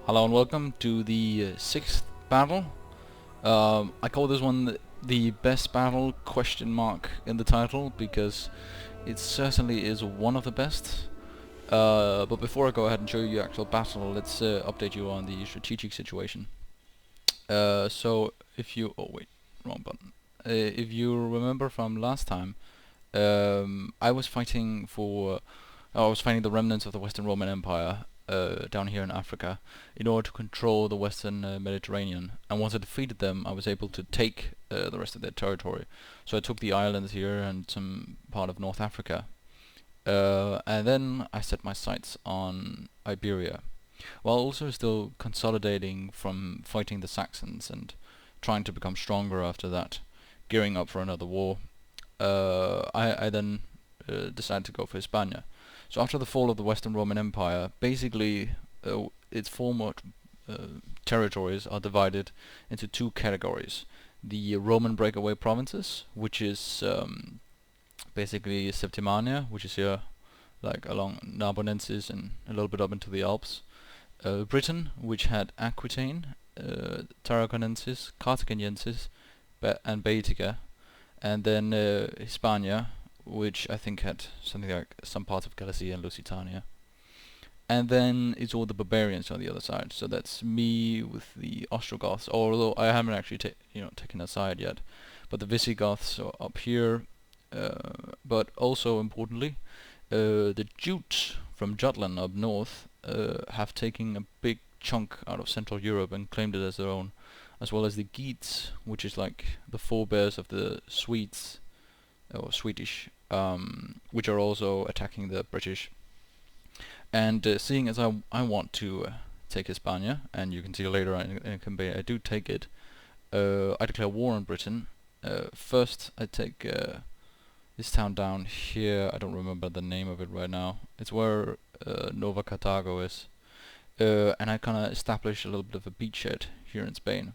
Hello and welcome to the sixth battle. I call this one the best battle question mark in the title because it certainly is one of the best. But before I go ahead and show you the actual battle, let's update you on the strategic situation. So if you wrong button. If you remember from last time, I was fighting the remnants of the Western Roman Empire down here in Africa in order to control the Western Mediterranean. And once I defeated them, I was able to take the rest of their territory. So I took the islands here and some part of North Africa. And then I set my sights on Iberia, while also still consolidating from fighting the Saxons and trying to become stronger after that, gearing up for another war. I then decided to go for Hispania. So after the fall of the Western Roman Empire, basically its former territories are divided into two categories. The Roman breakaway provinces, which is basically Septimania, which is here like along Narbonensis and a little bit up into the Alps. Britain, which had Aquitaine, Tarraconensis, Carthaginiensis, and Baetica, and then Hispania, which I think had something like some parts of Galicia and Lusitania. And then it's all the barbarians on the other side. So that's me with the Ostrogoths, although I haven't actually taken a side yet. But the Visigoths are up here. But also importantly, the Jutes from Jutland up north have taken a big chunk out of Central Europe and claimed it as their own, as well as the Geats, which is like the forebears of the Swedes, or Swedish, which are also attacking the British. And seeing as I want to take Hispania, and you can see later in a campaign I do take it, I declare war on Britain. First I take this town down here. I don't remember the name of it right now. It's where Nova Carthago is. And I kind of establish a little bit of a beachhead here in Spain.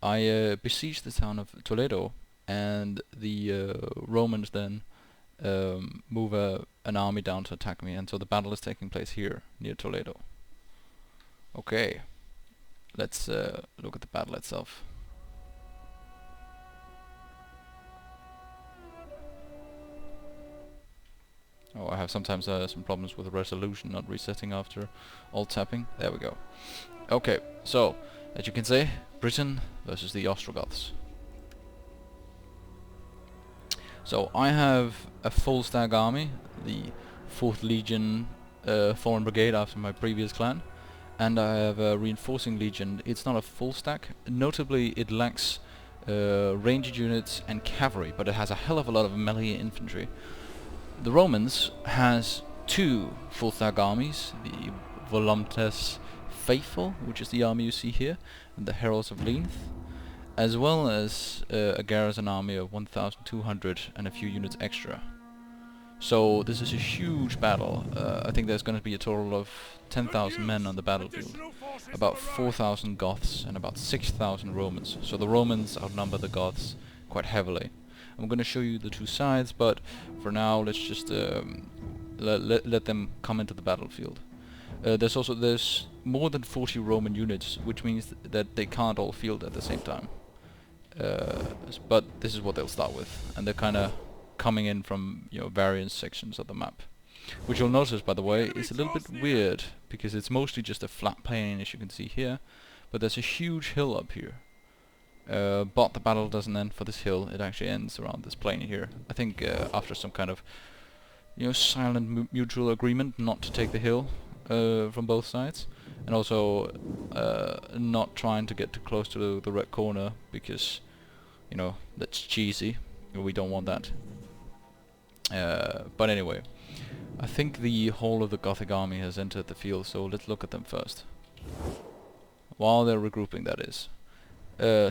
I besiege the town of Toledo, and the Romans then move an army down to attack me, and so the battle is taking place here near Toledo. Okay, let's look at the battle itself. Oh, I have sometimes some problems with the resolution not resetting after alt tapping. There we go. Okay, so as you can see, Britain versus the Ostrogoths. So I have a full stag army, the 4th Legion Foreign Brigade after my previous clan, and I have a reinforcing legion. It's not a full stack. Notably, it lacks ranged units and cavalry, but it has a hell of a lot of melee infantry. The Romans has 2 full stag armies, the Voluntas Faithful, which is the army you see here, and the Heralds of Length, as well as a garrison army of 1,200 and a few units extra. So this is a huge battle. I think there's going to be a total of 10,000 men on the battlefield, about 4,000 Goths and about 6,000 Romans. So the Romans outnumber the Goths quite heavily. I'm going to show you the two sides, but for now let's just let them come into the battlefield. There's more than 40 Roman units, which means that they can't all field at the same time. But this is what they'll start with, and they're kind of coming in from various sections of the map, which you'll notice, by the way, is a little bit weird because it's mostly just a flat plain, as you can see here, but there's a huge hill up here. But the battle doesn't end for this hill; it actually ends around this plain here. I think after some kind of silent mutual agreement not to take the hill from both sides, and also not trying to get too close to the red corner because that's cheesy. We don't want that. But anyway, I think the whole of the Gothic army has entered the field, so let's look at them first. While they're regrouping, that is.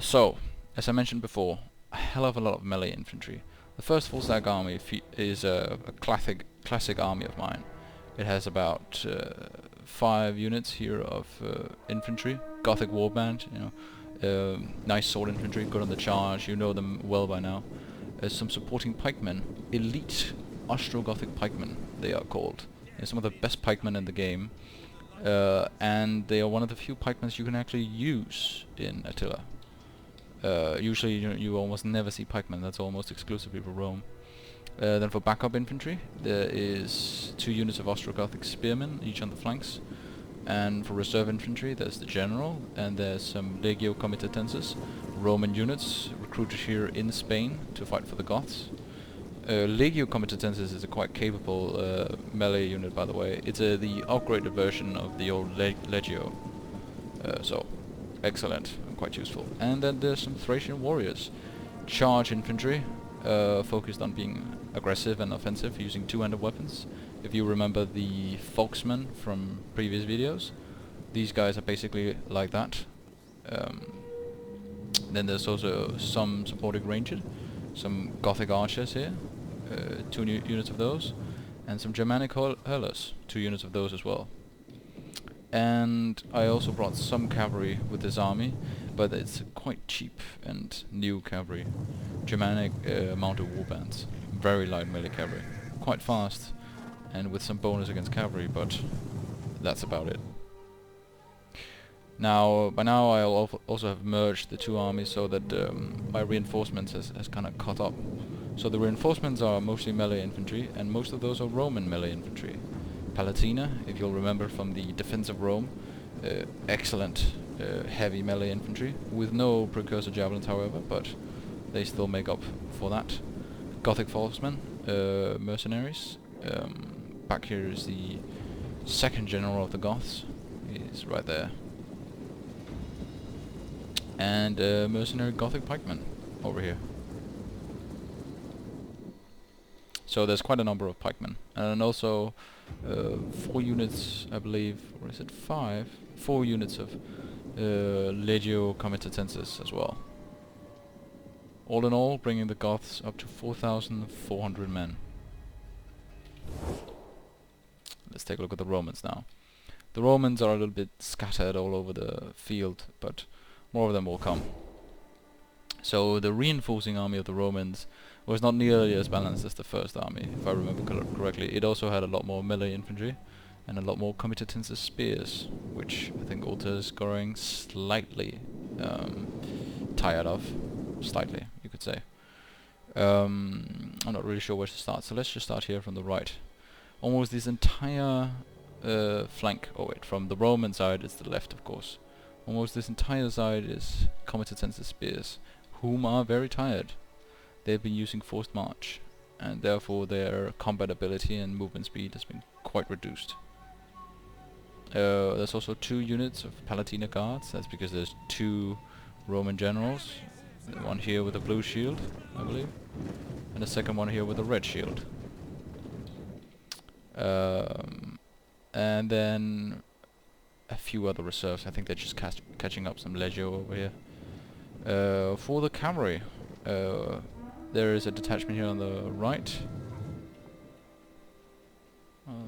So, as I mentioned before, a hell of a lot of melee infantry. The first full stag army is a classic army of mine. It has about 5 units here of infantry, Gothic warband, nice sword infantry, good on the charge, you know them well by now. Some supporting pikemen, elite Ostrogothic pikemen they are called. They're some of the best pikemen in the game. and they are one of the few pikemen you can actually use in Attila. Usually you almost never see pikemen, that's almost exclusively for Rome. Then for backup infantry, there is 2 units of Ostrogothic spearmen, each on the flanks. And for reserve infantry, there's the general, and there's some Legio Comitatenses, Roman units recruited here in Spain to fight for the Goths. Legio Comitatenses is a quite capable melee unit, by the way. It's the upgraded version of the old Legio. So, excellent, and quite useful. And then there's some Thracian warriors. Charge infantry, focused on being aggressive and offensive, using two-handed weapons. If you remember the Folksmen from previous videos, these guys are basically like that. Then there's also some supporting rangers, some Gothic archers here, 2 units of those, and some Germanic hurlers, 2 units of those as well. And I also brought some cavalry with this army, but it's quite cheap and new cavalry. Germanic mounted warbands, very light melee cavalry, quite fast, and with some bonus against cavalry, but that's about it. Now, by now I'll also have merged the 2 armies so that my reinforcements has kind of caught up. So the reinforcements are mostly melee infantry, and most of those are Roman melee infantry. Palatina, if you'll remember from the defense of Rome, excellent heavy melee infantry, with no precursor javelins however, but they still make up for that. Gothic Folksmen, mercenaries. Back here is the 2nd general of the Goths. He's right there. And mercenary Gothic pikemen over here. So there's quite a number of pikemen. And also 4 units, I believe, or is it 5? 4 units of Legio Comitatenses as well. All in all, bringing the Goths up to 4,400 men. Let's take a look at the Romans now. The Romans are a little bit scattered all over the field, but more of them will come. So the reinforcing army of the Romans was not nearly as balanced as the first army, if I remember correctly. It also had a lot more melee infantry and a lot more Comitatenses spears, which I think Ulta is growing slightly tired of. Slightly, you could say. I'm not really sure where to start, so let's just start here from the right. Almost this entire flank, oh wait, from the Roman side it's the left of course. Almost this entire side is Comitatenses spears, whom are very tired. They've been using forced march, and therefore their combat ability and movement speed has been quite reduced. There's also 2 units of Palatina guards, that's because there's 2 Roman generals. One here with a blue shield, I believe, and the second one here with a red shield. And then a few other reserves. I think they're just catching up some Legio over here. For the cavalry, there is a detachment here on the right.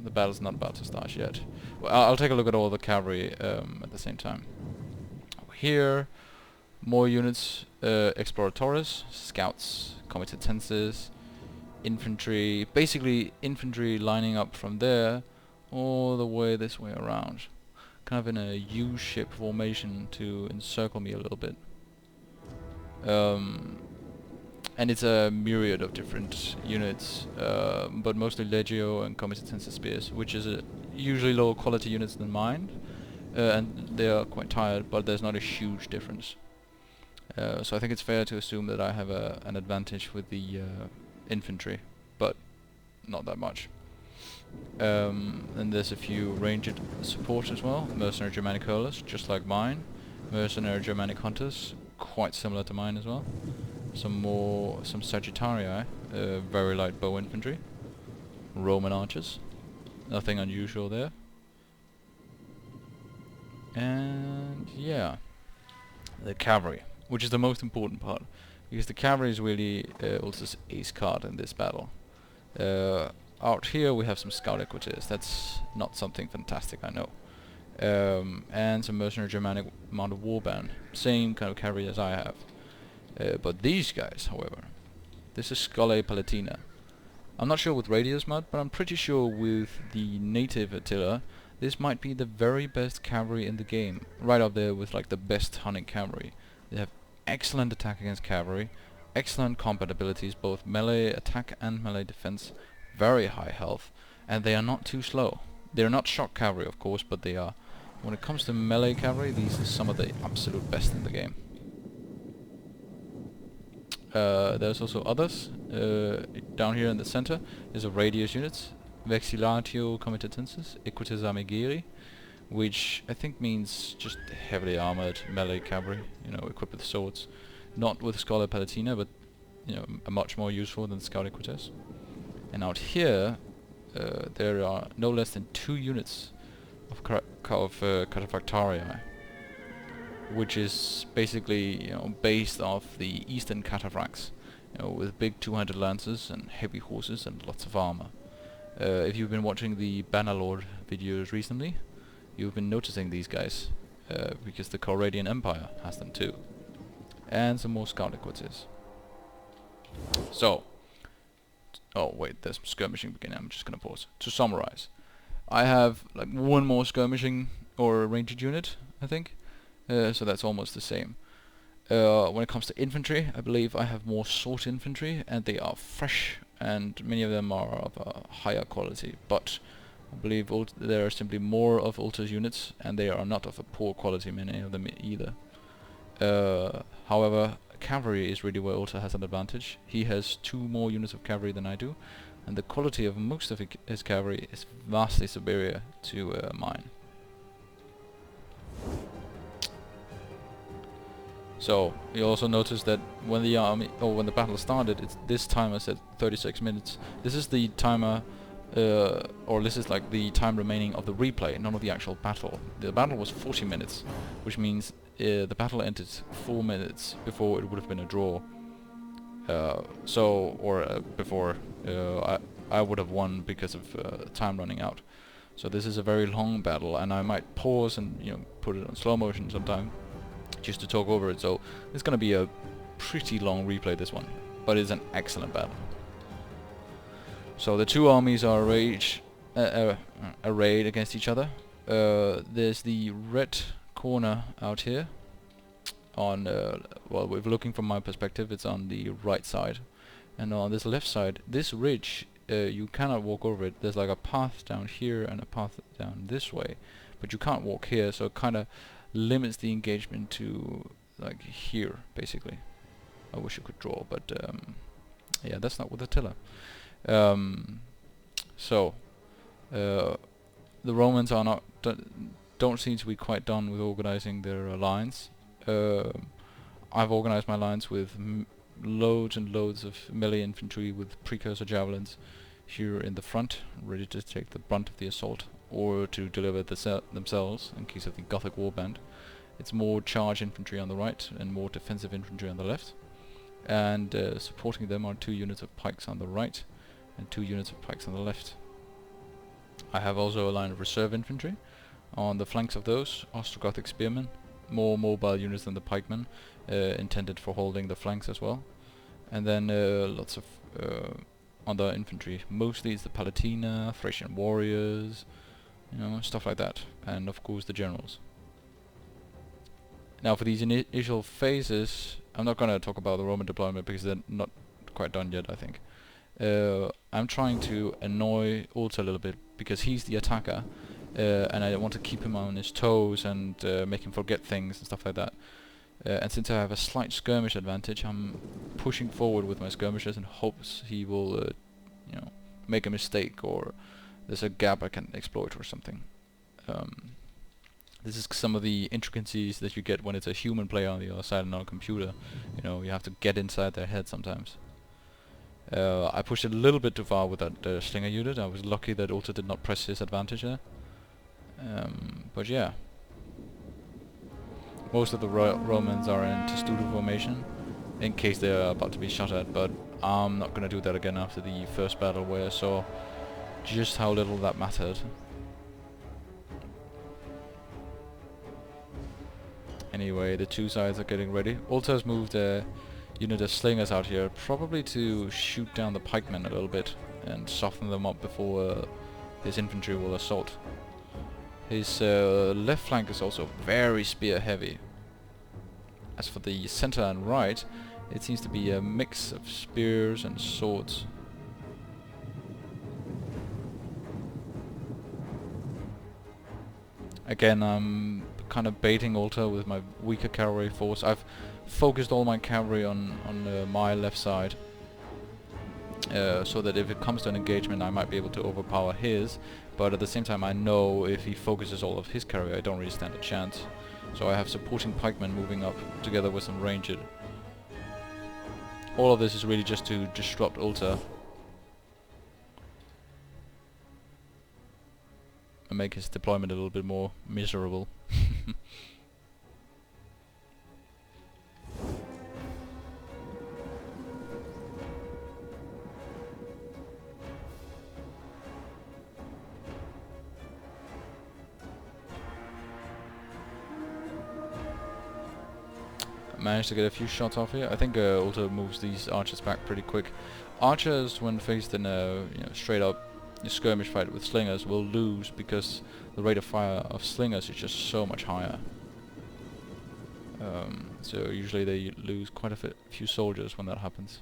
The battle's not about to start yet. Well, I'll take a look at all the cavalry at the same time. Over here, more units, Exploratores, scouts, Comitatenses, infantry, basically infantry lining up from there all the way this way around, kind of in a U-shaped formation to encircle me a little bit. And it's a myriad of different units, but mostly Legio and Comitatenses spears, which is usually lower quality units than mine, and they are quite tired, but there's not a huge difference. So I think it's fair to assume that I have an advantage with the infantry, but not that much. And there's a few ranged support as well, mercenary Germanic hurlers, just like mine, mercenary Germanic hunters, quite similar to mine as well. Some Sagittarii, very light bow infantry, Roman archers, nothing unusual there. And yeah, the cavalry, which is the most important part, because the cavalry is really Ulta's ace card in this battle. Out here we have some scout equities, that's not something fantastic, I know. And some mercenary Germanic mounted warband, same kind of cavalry as I have. But these guys, however, this is Scolae Palatina. I'm not sure with Radius mod, but I'm pretty sure with the native Attila this might be the very best cavalry in the game, right up there with like the best hunting cavalry. They have excellent attack against cavalry, excellent combat abilities, both melee attack and melee defense, very high health, and they are not too slow. They're not shock cavalry, of course, but they are. When it comes to melee cavalry, these are some of the absolute best in the game. There's also others. Down here in the center is a radius unit, Vexillatio Comitatensis, Equites Amigeri, which I think means just heavily armored melee cavalry, you know, equipped with swords. Not with Schola Palatina, but, you know, much more useful than Scout Equites. And out here, there are no less than 2 units of Cataphractarii, which is basically, you know, based off the Eastern Cataphracts, you know, with big 200 lances and heavy horses and lots of armor. If you've been watching the Bannerlord videos recently, you've been noticing these guys, because the Calradian Empire has them too. And some more Scout Equites. So, oh wait, there's skirmishing beginning. I'm just gonna pause. To summarize, I have like 1 more skirmishing or ranged unit, I think. So that's almost the same. When it comes to infantry, I believe I have more sword infantry, and they are fresh, and many of them are of a higher quality. But I believe there are simply more of Ulta's units, and they are not of a poor quality, many of them either. However, cavalry is really where Ulta has an advantage. He has 2 more units of cavalry than I do, and the quality of most of his cavalry is vastly superior to mine. So you also notice that when the army, or when the battle started, this timer said 36 minutes. This is the timer, or this is like the time remaining of the replay, not of the actual battle. The battle was 40 minutes, which means the battle ended 4 minutes before it would have been a draw. Before I would have won because of time running out. So this is a very long battle, and I might pause and, you know, put it on slow motion sometime, just to talk over it. So it's going to be a pretty long replay, this one, but it's an excellent battle. So the 2 armies are arrayed against each other. There's the red corner out here on, well, if looking from my perspective, it's on the right side, and on this left side, this ridge, you cannot walk over it. There's like a path down here and a path down this way, but you can't walk here, so it kind of limits the engagement to like here, basically. I wish I could draw, but yeah, that's not with Attila. The Romans are not don't seem to be quite done with organizing their lines. I've organized my lines with loads and loads of melee infantry with precursor javelins here in the front, ready to take the brunt of the assault, or to deliver themselves in case of the Gothic warband. It's more charge infantry on the right and more defensive infantry on the left, and supporting them are 2 units of pikes on the right and 2 units of pikes on the left. I have also a line of reserve infantry on the flanks of those Ostrogothic spearmen, more mobile units than the pikemen, intended for holding the flanks as well. And then lots of other infantry, mostly it's the Palatina, Thracian warriors, you know, stuff like that, and of course the generals. Now for these initial phases, I'm not going to talk about the Roman deployment because they're not quite done yet, I think. I'm trying to annoy Ulta a little bit because he's the attacker, and I want to keep him on his toes and make him forget things and stuff like that. And since I have a slight skirmish advantage, I'm pushing forward with my skirmishers in hopes he will, you know, make a mistake, or there's a gap I can exploit or something. This is some of the intricacies that you get when it's a human player on the other side and not a computer. You know, you have to get inside their head sometimes. I pushed it a little bit too far with that slinger unit. I was lucky that Ulta did not press his advantage there. But yeah. Most of the Romans are in testudo formation, in case they are about to be shot at, but I'm not going to do that again after the first battle where I saw just how little that mattered. Anyway, the 2 sides are getting ready. Ulta's moved a unit of slingers out here, probably to shoot down the pikemen a little bit and soften them up before his infantry will assault. His left flank is also very spear heavy. As for the center and right, it seems to be a mix of spears and swords. Again, I'm kind of baiting Ulta with my weaker cavalry force. I've focused all my cavalry on my left side, so that if it comes to an engagement I might be able to overpower his, but at the same time I know if he focuses all of his cavalry I don't really stand a chance. So I have supporting pikemen moving up together with some ranged. All of this is really just to disrupt Ulta and make his deployment a little bit more miserable. Managed to get a few shots off here. I think Ulta moves these archers back pretty quick. Archers, when faced in a straight up skirmish fight with slingers, will lose because the rate of fire of slingers is just so much higher. So usually they lose quite a few soldiers when that happens.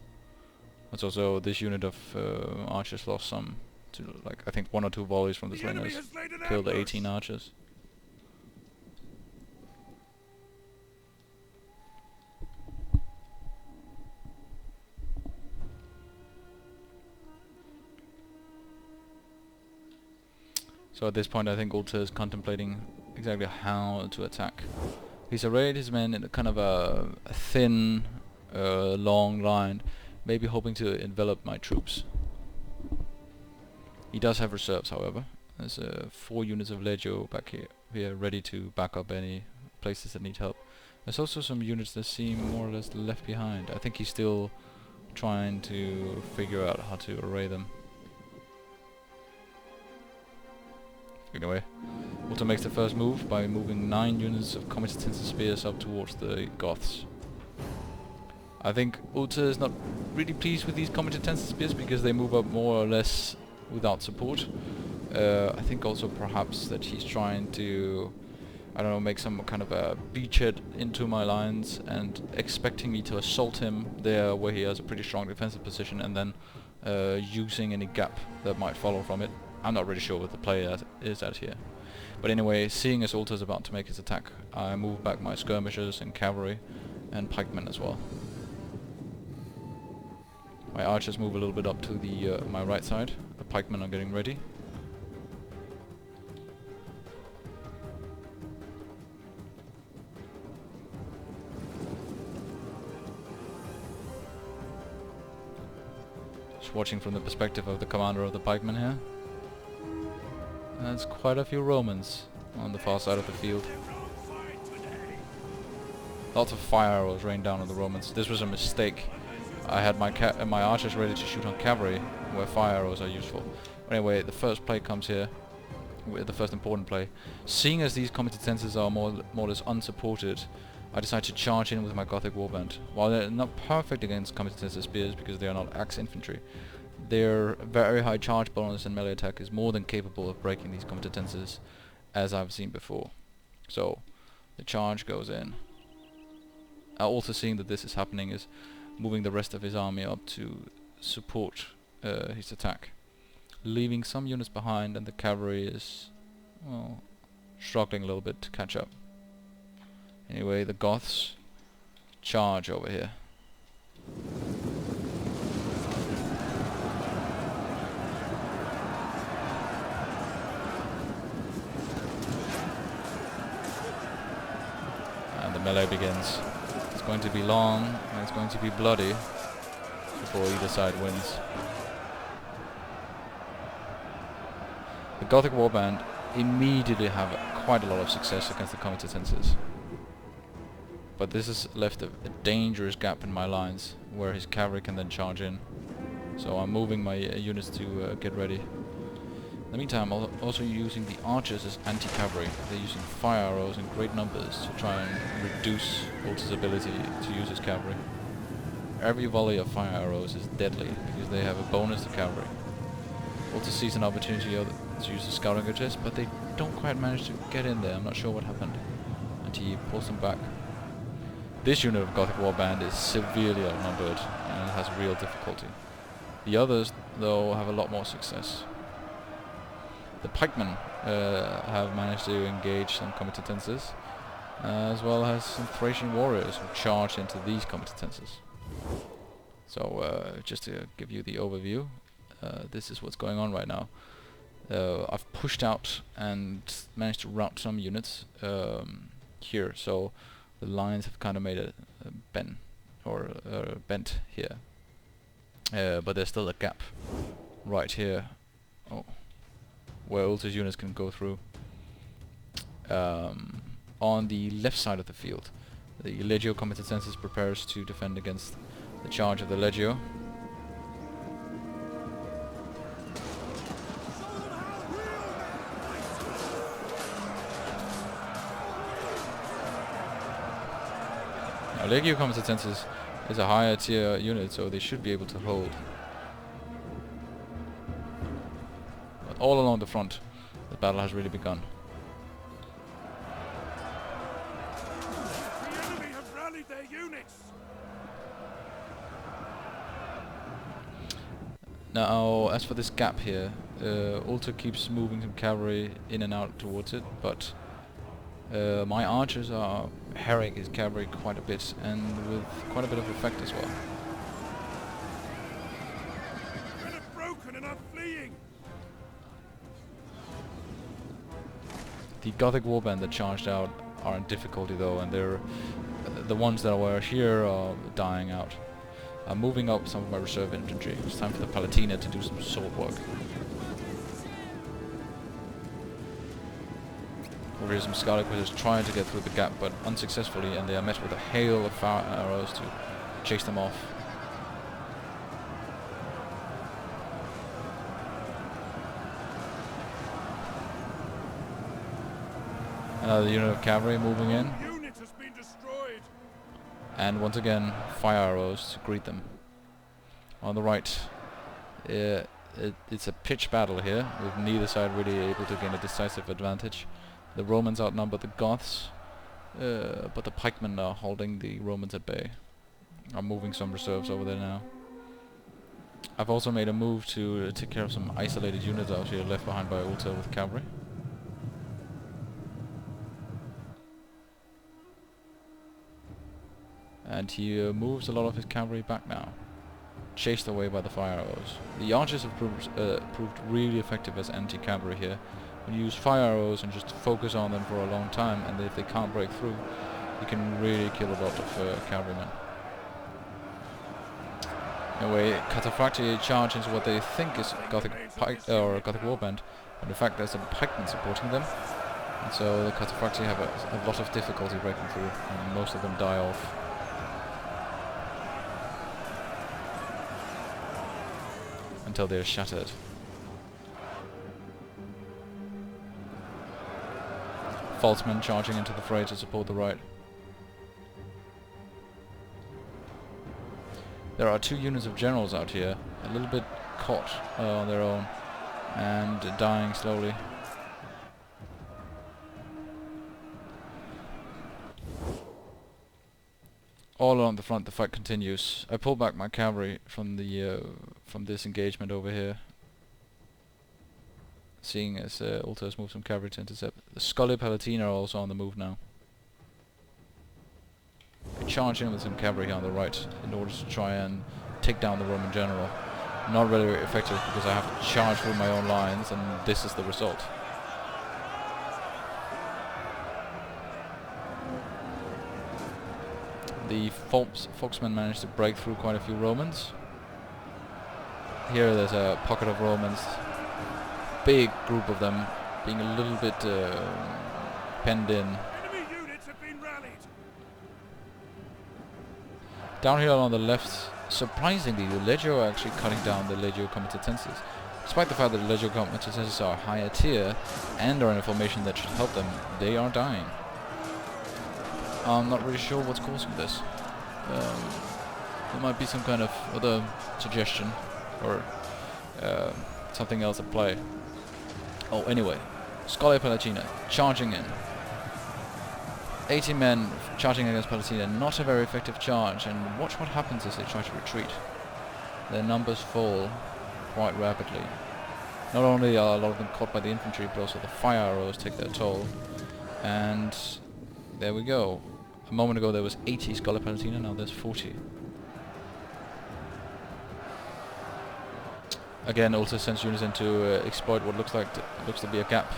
That's also this unit of archers lost some, like I think 1 or 2 volleys from the slingers killed 18 archers. So at this point I think Ulta is contemplating exactly how to attack. He's arrayed his men in a kind of a thin, long line, maybe hoping to envelop my troops. He does have reserves, however. There's 4 units of Legio back here ready to back up any places that need help. There's also some units that seem more or less left behind. I think he's still trying to figure out how to array them. Anyway, Ulta makes the first move by moving 9 units of Comitatensis spears up towards the Goths. I think Ulta is not really pleased with these Comitatensis spears because they move up more or less without support. I think also perhaps that he's trying to, I don't know, make some kind of a beachhead into my lines and expecting me to assault him there where he has a pretty strong defensive position and then using any gap that might follow from it. I'm not really sure what the play is at here. But anyway, seeing as Ulta is about to make his attack, I move back my skirmishers and cavalry and pikemen as well. My archers move a little bit up to the my right side. The pikemen are getting ready. Just watching from the perspective of the commander of the pikemen here. There's quite a few Romans on the far side of the field. Lots of fire arrows rained down on the Romans. This was a mistake. I had my archers ready to shoot on cavalry, where fire arrows are useful. Anyway, the first play comes here, the first important play. Seeing as these Comitatenses are more or less unsupported, I decide to charge in with my Gothic warband. While they're not perfect against Comitatenses spears because they are not axe infantry, their very high charge bonus and melee attack is more than capable of breaking these Comitatenses, as I've seen before. So, the charge goes in. Also seeing that this is happening is moving the rest of his army up to support his attack. Leaving some units behind, and the cavalry is, well, struggling a little bit to catch up. Anyway, the Goths charge over here. Melee begins. It's going to be long and it's going to be bloody before either side wins. The Gothic warband immediately have quite a lot of success against the Comitatenses, but this has left a dangerous gap in my lines where his cavalry can then charge in. So I'm moving my units to get ready. In the meantime, I'm also using the archers as anti-cavalry. They're using fire arrows in great numbers to try and reduce Ulta's ability to use his cavalry. Every volley of fire arrows is deadly because they have a bonus to cavalry. Ulta sees an opportunity to use the scouting test, but they don't quite manage to get in there. I'm not sure what happened. And he pulls them back. This unit of Gothic Warband is severely outnumbered and has real difficulty. The others, though, have a lot more success. The pikemen have managed to engage some comitatenses, as well as some Thracian warriors who charge into these comitatenses. So, just to give you the overview, this is what's going on right now. I've pushed out and managed to rout some units here, so the lines have kind of made a bend or bent here, but there's still a gap right here, where Ulta's units can go through. On the left side of the field, the Legio Comitatensis prepares to defend against the charge of the Legio. Now, Legio Comitatensis is a higher tier unit, so they should be able to hold. But all along the front, the battle has really begun. The enemy have rallied their units. Now, as for this gap here, Ulta keeps moving some cavalry in and out towards it, but my archers are harrying his cavalry quite a bit, and with quite a bit of effect as well. Men are broken and are fleeing. The Gothic Warband that charged out are in difficulty though, and they're the ones that were here are dying out. I'm moving up some of my reserve infantry. It's time for the Palatina to do some sword work. Over here some Scarlet trying to get through the gap, but unsuccessfully, and they are met with a hail of fire arrows to chase them off. Another unit of cavalry moving in. Unit has been destroyed. And once again, fire arrows to greet them. On the right, it's a pitched battle here, with neither side really able to gain a decisive advantage. The Romans outnumber the Goths, but the pikemen are holding the Romans at bay. I'm moving some reserves over there now. I've also made a move to take care of some isolated units out here left behind by Ulta with cavalry. And he moves a lot of his cavalry back now, chased away by the fire arrows. The archers have proved really effective as anti-cavalry here. When you use fire arrows and just focus on them for a long time, and if they can't break through, you can really kill a lot of cavalrymen. Anyway, Cataphracti charge into what they think is Gothic Warband, but in fact there's some pikemen supporting them, and so the Cataphracti have a lot of difficulty breaking through, and most of them die off. Until they're shattered. Falsemen charging into the fray to support the right. There are two units of generals out here, a little bit caught on their own and dying slowly. All along the front, the fight continues. I pull back my cavalry from the from this engagement over here, seeing as Ulta has moved some cavalry to intercept. The Scully Palatina are also on the move now. I charge in with some cavalry here on the right in order to try and take down the Roman general. Not really effective because I have to charge through my own lines, and this is the result. The Foxmen managed to break through quite a few Romans. Here there's a pocket of Romans, big group of them, being a little bit penned in. Enemy units have been rallied. Down here on the left, surprisingly, the Legio are actually cutting down the Legio Comitatensis. Despite the fact that the Legio Comitatensis are higher tier and are in a formation that should help them, they are dying. I'm not really sure what's causing this. There might be some kind of other suggestion or something else at play. Oh, anyway, Scholar Palatina charging in. 80 men charging against Palatina. Not a very effective charge, and watch what happens as they try to retreat. Their numbers fall quite rapidly. Not only are a lot of them caught by the infantry, but also the fire arrows take their toll. And there we go. A moment ago there was 80 Scholar Palatina, now there's 40. Again, also sends units in to exploit what looks to be a gap.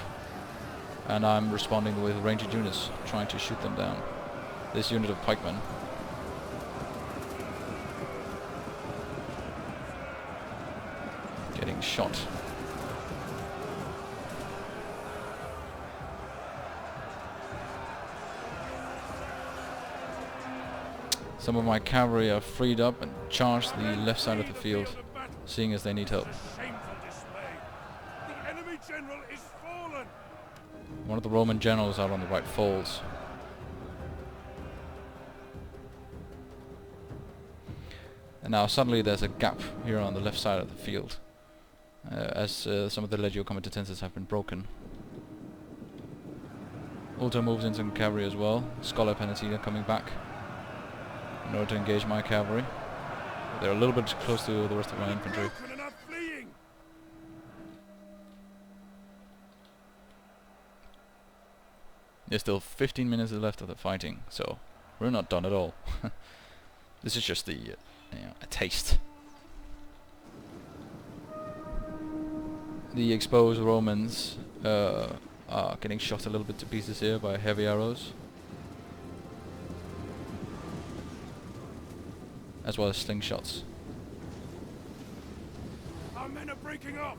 And I'm responding with ranged units, trying to shoot them down. This unit of pikemen. Getting shot. Some of my cavalry are freed up and charge the left side of the field, seeing as they need help. Shameful display. The enemy general is fallen. One of the Roman generals out on the right falls. And now suddenly there's a gap here on the left side of the field, as some of the Legio Comitatenses have been broken. Ulta moves in some cavalry as well. Scholar Palatina coming back in order to engage my cavalry. They're a little bit close to the rest of my infantry. Broken and are fleeing. There's still 15 minutes left of the fighting, so we're not done at all. This is just the a taste. The exposed Romans are getting shot a little bit to pieces here by heavy arrows, as well as slingshots. Our men are breaking off.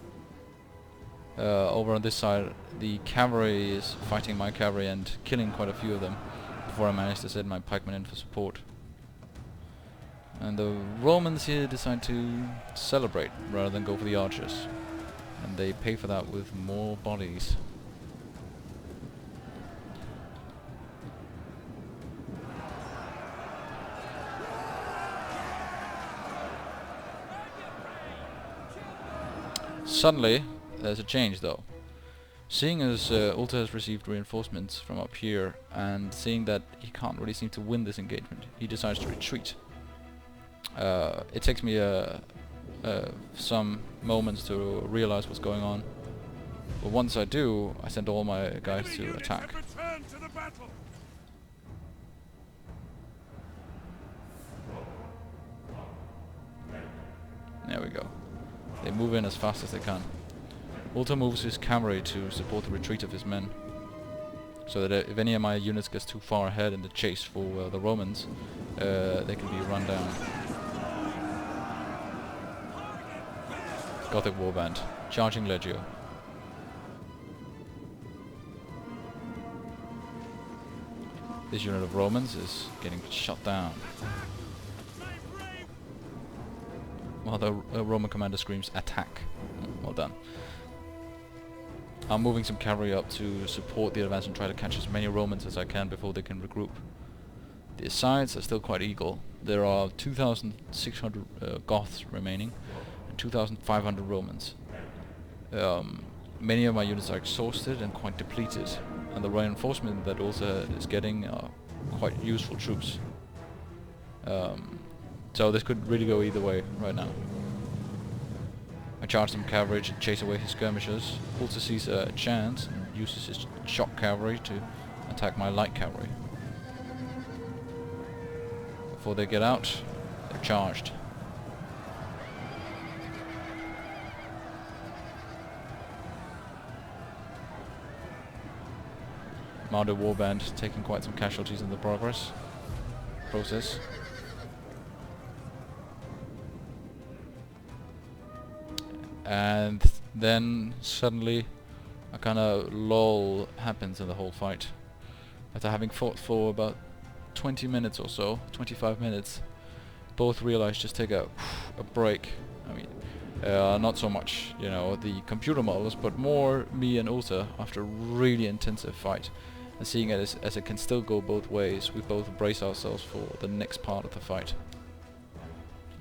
Over on this side, the cavalry is fighting my cavalry and killing quite a few of them before I manage to send my pikemen in for support. And the Romans here decide to celebrate rather than go for the archers, and they pay for that with more bodies. Suddenly, there's a change though. Seeing as Ulta has received reinforcements from up here, and seeing that he can't really seem to win this engagement, he decides to retreat. It takes me some moments to realize what's going on, but once I do, I send all my guys Enemy to units attack. have returned to the battle. There we go. They move in as fast as they can. Ulta moves his cavalry to support the retreat of his men, so that if any of my units gets too far ahead in the chase for the Romans, they can be run down. Gothic warband, charging Legio. This unit of Romans is getting shot down, while the Roman commander screams, "Attack!" Well done. I'm moving some cavalry up to support the advance and try to catch as many Romans as I can before they can regroup. The sides are still quite equal. There are 2,600 Goths remaining, and 2,500 Romans. Many of my units are exhausted and quite depleted, and the reinforcement that Ulta is getting are quite useful troops. So this could really go either way right now. I charge some cavalry to chase away his skirmishers. Ulta sees a chance and uses his shock cavalry to attack my light cavalry. Before they get out, they're charged. Mounted warband taking quite some casualties in the process. And then suddenly a kind of lull happens in the whole fight. After having fought for about 20 minutes or so, 25 minutes, both realize just take a break. I mean, not so much, you know, the computer models, but more me and Ulta after a really intensive fight. And seeing it as it can still go both ways, we both brace ourselves for the next part of the fight.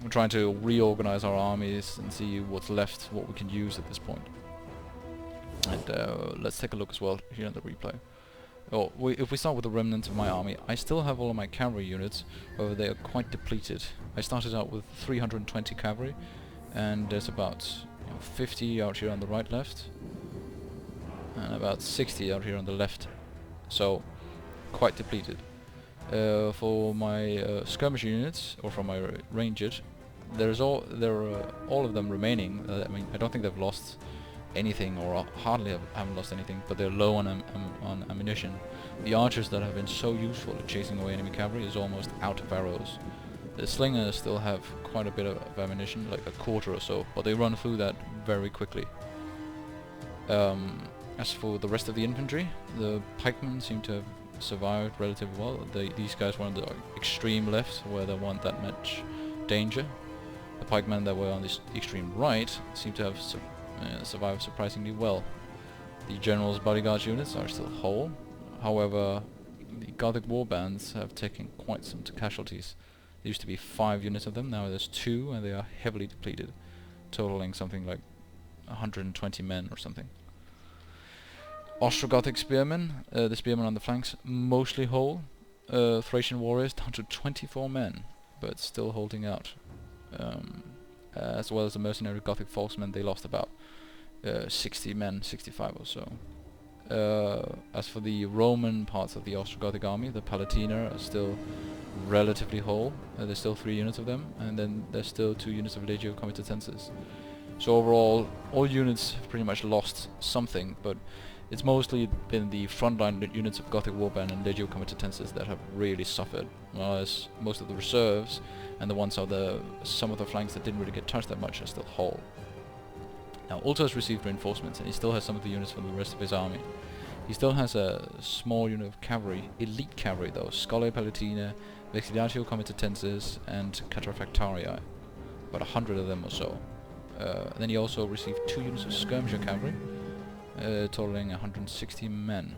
We're trying to reorganize our armies and see what's left, what we can use at this point. And let's take a look as well here in the replay. Oh, if we start with the remnants of my army, I still have all of my cavalry units, however they are quite depleted. I started out with 320 cavalry, and there's about 50 out here on the right left, and about 60 out here on the left. So, quite depleted. For my skirmish units, or for my rangers, there are all of them remaining. I mean, I don't think they've lost anything, or hardly haven't lost anything, but they're low on ammunition. The archers that have been so useful at chasing away enemy cavalry is almost out of arrows. The slingers still have quite a bit of ammunition, like a quarter or so, but they run through that very quickly. As for the rest of the infantry, the pikemen seem to have survived relatively well. These guys were on the extreme left, where there weren't that much danger. The pikemen that were on the extreme right seem to have survived surprisingly well. The general's bodyguard units are still whole. However, the Gothic warbands have taken quite some casualties. There used to be 5 units of them, now there's 2, and they are heavily depleted, totaling something like 120 men or something. Ostrogothic spearmen, the spearmen on the flanks, mostly whole. Thracian warriors down to 24 men, but still holding out. As well as the mercenary Gothic falksmen, they lost about 60 men, 65 or so. As for the Roman parts of the Ostrogothic army, the Palatina are still relatively whole. There's still 3 units of them, and then there's still 2 units of Legio Comitatensis. So overall, all units have pretty much lost something, but it's mostly been the frontline units of Gothic Warband and Legio Comitatensis that have really suffered, whereas most of the reserves and the ones on some of the flanks that didn't really get touched that much are still whole. Now, Ulta has received reinforcements, and he still has some of the units from the rest of his army. He still has a small unit of cavalry, elite cavalry though, Scholae Palatina, Vexilatio Comitatensis, and Catarafactarii. About 100 of them or so. Then he also received 2 units of skirmisher cavalry, totaling 160 men.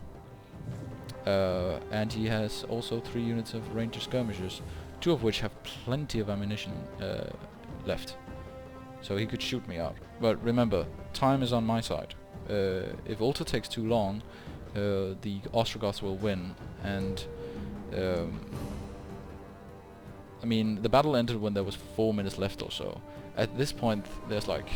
And he has also 3 units of ranger skirmishers, 2 of which have plenty of ammunition left. So he could shoot me out. But remember, time is on my side. If Ulta takes too long, the Ostrogoths will win, and I mean, the battle ended when there was 4 minutes left or so. At this point, there's like,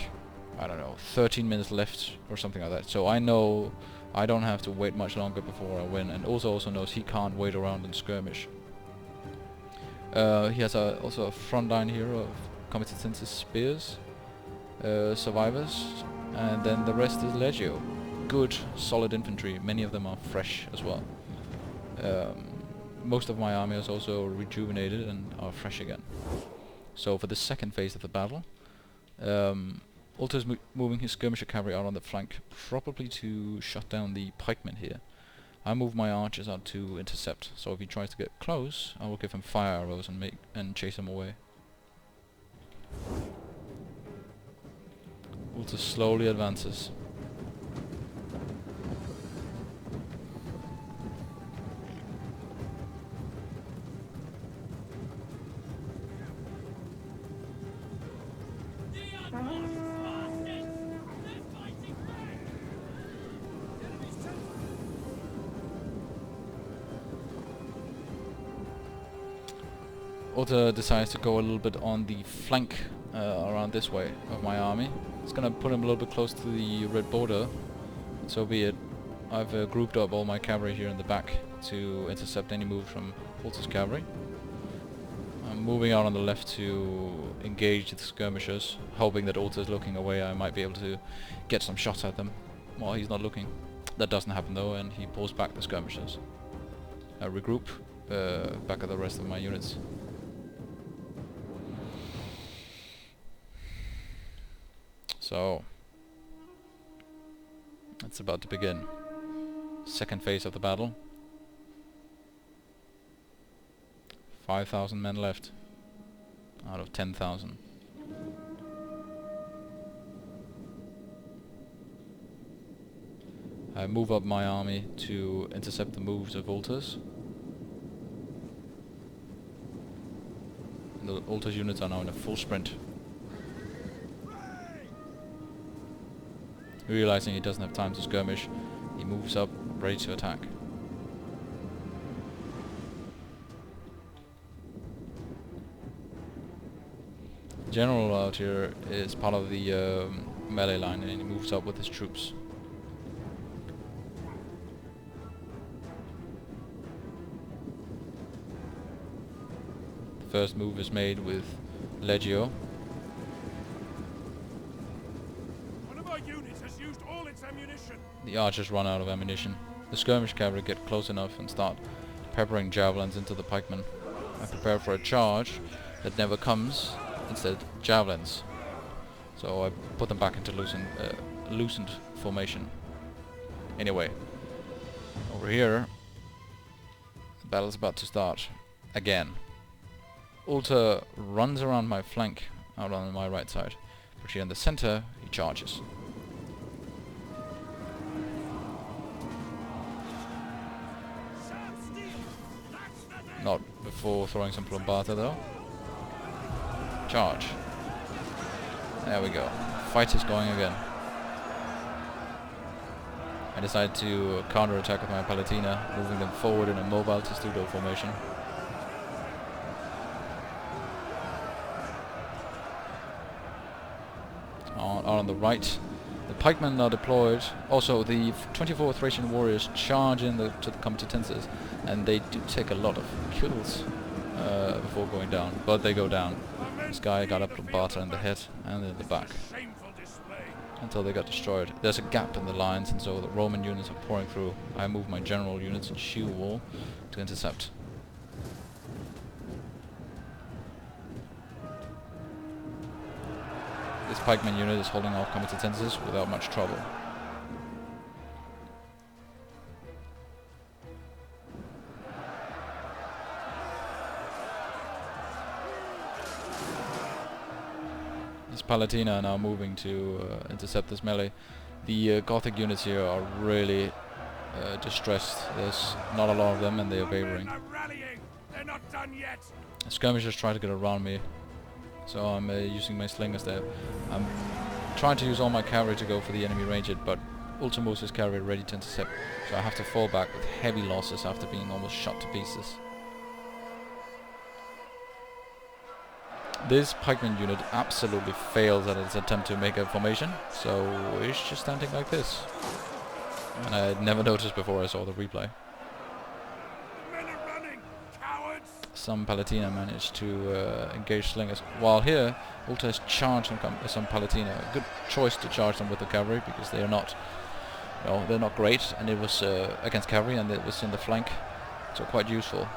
I don't know, 13 minutes left or something like that. So I know I don't have to wait much longer before I win, and also knows he can't wait around and skirmish. He has also a front line here of Comitatensis spears, survivors, and then the rest is Legio. Good, solid infantry. Many of them are fresh as well. Most of my army is also rejuvenated and are fresh again. So for the second phase of the battle, Ulta is moving his skirmisher cavalry out on the flank, probably to shut down the pikemen here. I move my archers out to intercept, so if he tries to get close, I will give him fire arrows and chase him away. Ulta slowly advances. Ulta decides to go a little bit on the flank around this way of my army. It's gonna put him a little bit close to the red border. So be it. I've grouped up all my cavalry here in the back to intercept any move from Ulta's cavalry. I'm moving out on the left to engage the skirmishers, hoping that Ulta is looking away. I might be able to get some shots at them while he's not looking. That doesn't happen though, and he pulls back the skirmishers. I regroup back at the rest of my units. So, it's about to begin. Second phase of the battle. 5,000 men left out of 10,000. I move up my army to intercept the moves of Ulta's. The Ulta's units are now in a full sprint. Realizing he doesn't have time to skirmish, he moves up, ready to attack. General out here is part of the melee line, and he moves up with his troops. The first move is made with Legio. One of our units has used all its ammunition. The archers run out of ammunition. The skirmish cavalry get close enough and start peppering javelins into the pikemen. I prepare for a charge that never comes, instead javelins. So I put them back into loosened formation. Anyway, over here, the battle's about to start again. Ulta runs around my flank out on my right side, but here in the center he charges. Not before throwing some plombata though. Charge. There we go. Fight is going again. I decide to counter-attack with my Palatina, moving them forward in a mobile testudo formation. On the right, the pikemen are deployed. Also, the 24 Thracian warriors charge in to the comitatenses, and they do take a lot of kills before going down, but they go down. This guy got a plombata in the head and in the back until they got destroyed. There's a gap in the lines, and so the Roman units are pouring through. I move my general units in sheer wall to intercept. This pikeman unit is holding off comitatenses without much trouble. This Palatina are now moving to intercept this melee. The Gothic units here are really distressed. There's not a lot of them and they are wavering. They're not done yet. The skirmishers try to get around me, so I'm using my slingers there. I'm trying to use all my cavalry to go for the enemy ranged, but Ultimus' cavalry ready to intercept, so I have to fall back with heavy losses after being almost shot to pieces. This pikeman unit absolutely fails at its attempt to make a formation, so it's just standing like this. And I had never noticed before I saw the replay. Men are running, cowards. Some Palatina managed to engage slingers, while here Ulta has charged some Palatina. A good choice to charge them with the cavalry, because they are not, they're not great, and it was against cavalry, and it was in the flank, so quite useful.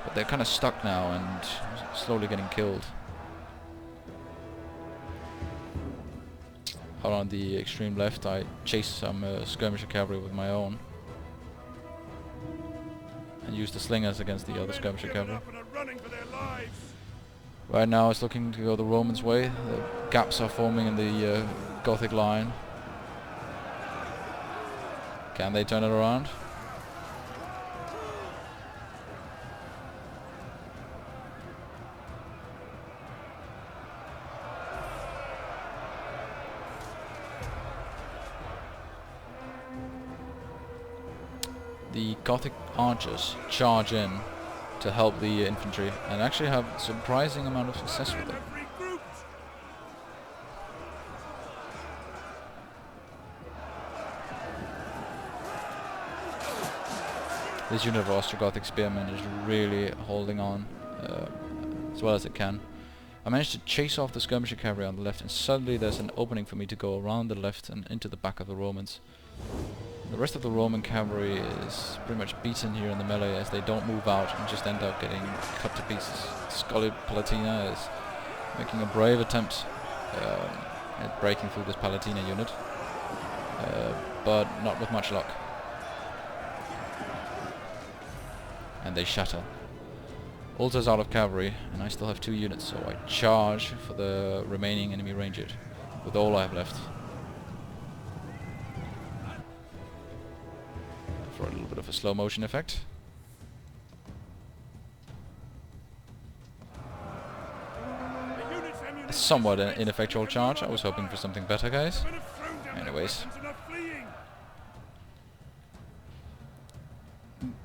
But they're kind of stuck now and slowly getting killed. Out on the extreme left, I chase some skirmisher cavalry with my own, and use the slingers against the other skirmisher cavalry. Right now it's looking to go the Romans' way. The gaps are forming in the Gothic line. Can they turn it around? The Gothic archers charge in to help the infantry and actually have a surprising amount of success with it. This unit of Ostrogothic spearmen is really holding on as well as it can. I managed to chase off the skirmisher cavalry on the left, and suddenly there's an opening for me to go around the left and into the back of the Romans. The rest of the Roman cavalry is pretty much beaten here in the melee, as they don't move out and just end up getting cut to pieces. Scully Palatina is making a brave attempt at breaking through this Palatina unit, but not with much luck. And they shatter. Ulta's out of cavalry, and I still have 2 units, so I charge for the remaining enemy ranged with all I have left. For a little bit of a slow motion effect. A somewhat ineffectual charge. I was hoping for something better, guys. Anyways, Weapons and are fleeing.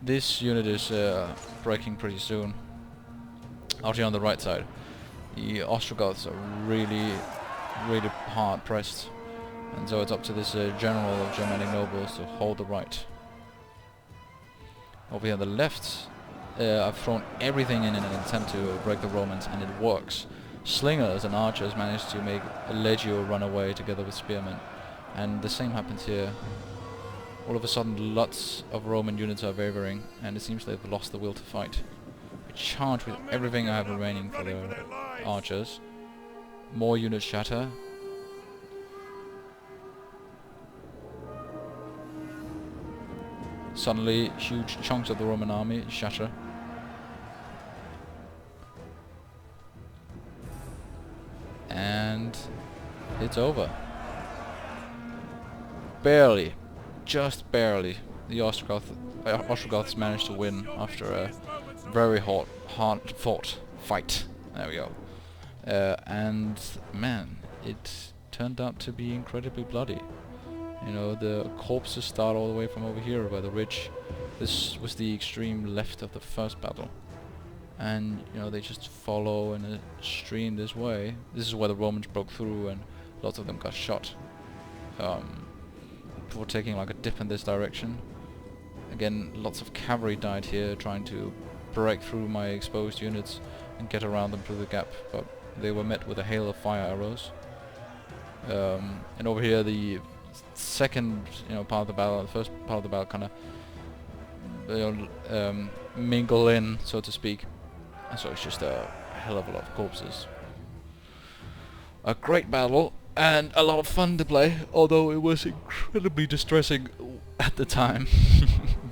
this unit is breaking pretty soon. Out here on the right side, the Ostrogoths are really hard pressed, and so it's up to this general of Germanic nobles to hold the right. Over here on the left, I've thrown everything in an attempt to break the Romans, and it works. Slingers and archers managed to make a legio run away together with spearmen, and the same happens here. All of a sudden lots of Roman units are wavering, and it seems they've lost the will to fight. I charge with everything I have remaining for the archers. More units shatter. Suddenly huge chunks of the Roman army shatter. And it's over. Barely. Just barely. The Ostrogoths managed to win after a very hard-fought fight. There we go. And man, it turned out to be incredibly bloody. You know, the corpses start all the way from over here by the ridge. This was the extreme left of the first battle. And, you know, they just follow in a stream this way. This is where the Romans broke through and lots of them got shot. Before taking like a dip in this direction. Again, lots of cavalry died here trying to break through my exposed units and get around them through the gap, but they were met with a hail of fire arrows. And over here, the second, part of the battle, the first part of the battle, kind of mingle in, so to speak. And so it's just a hell of a lot of corpses. A great battle and a lot of fun to play, although it was incredibly distressing at the time.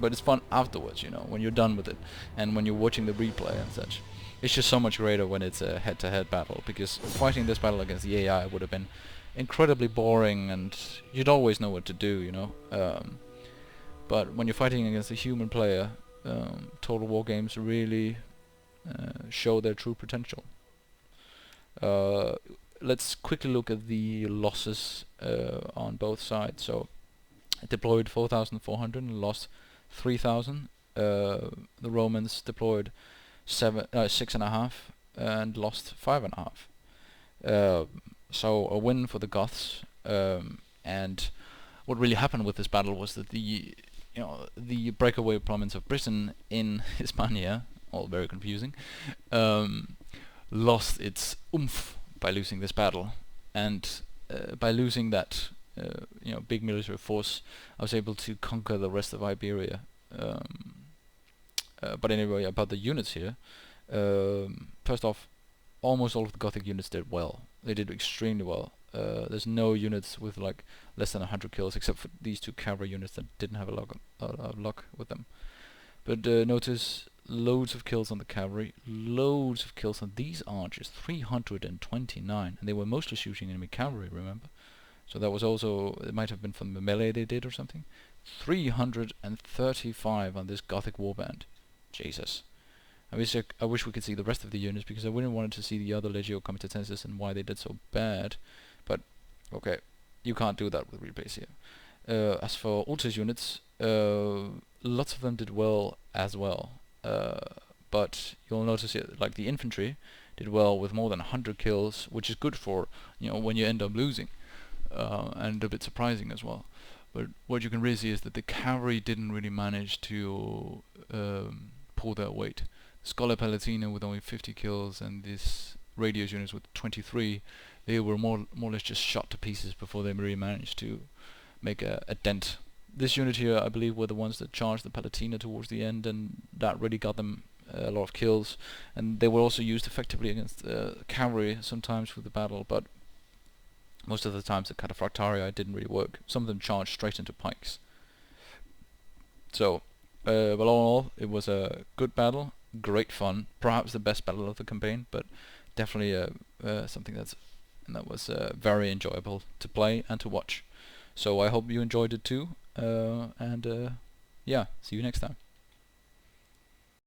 But it's fun afterwards, when you're done with it and when you're watching the replay and such. It's just so much greater when it's a head-to-head battle, because fighting this battle against the AI would have been incredibly boring and you'd always know what to do, but when you're fighting against a human player, Total War games really show their true potential. Let's quickly look at the losses on both sides. So I deployed 4,400 and lost 3,000. The Romans deployed 6.5 and lost 5.5. So a win for the Goths. And what really happened with this battle was that the breakaway province of Britain in Hispania, all very confusing, lost its oomph by losing this battle, and by losing that big military force, I was able to conquer the rest of Iberia. But anyway, about the units here, first off, almost all of the Gothic units did well. They did extremely well. There's no units with like less than 100 kills, except for these two cavalry units that didn't have a lot of luck with them. But notice loads of kills on the cavalry, loads of kills on these archers, 329, and they were mostly shooting enemy cavalry, remember? So that was also, it might have been from the melee they did or something. 335 on this Gothic warband. Jesus. I wish we could see the rest of the units, because I wouldn't want to see the other Legio Comitatensis and why they did so bad. But okay, you can't do that with replays here. As for Ultis units, lots of them did well as well. But you'll notice it, like the infantry did well with more than 100 kills, which is good for when you end up losing, and a bit surprising as well. But what you can really see is that the cavalry didn't really manage to pull their weight. Schola Palatina with only 50 kills, and these radius units with 23, they were more or less just shot to pieces before they really managed to make a dent. This unit here, I believe, were the ones that charged the Palatina towards the end, and that really got them a lot of kills. And they were also used effectively against cavalry sometimes for the battle, but most of the times the Cataphractarii didn't really work. Some of them charged straight into pikes. So, well, all in all, it was a good battle, great fun, perhaps the best battle of the campaign, but definitely something that was very enjoyable to play and to watch. So I hope you enjoyed it too, and yeah, see you next time.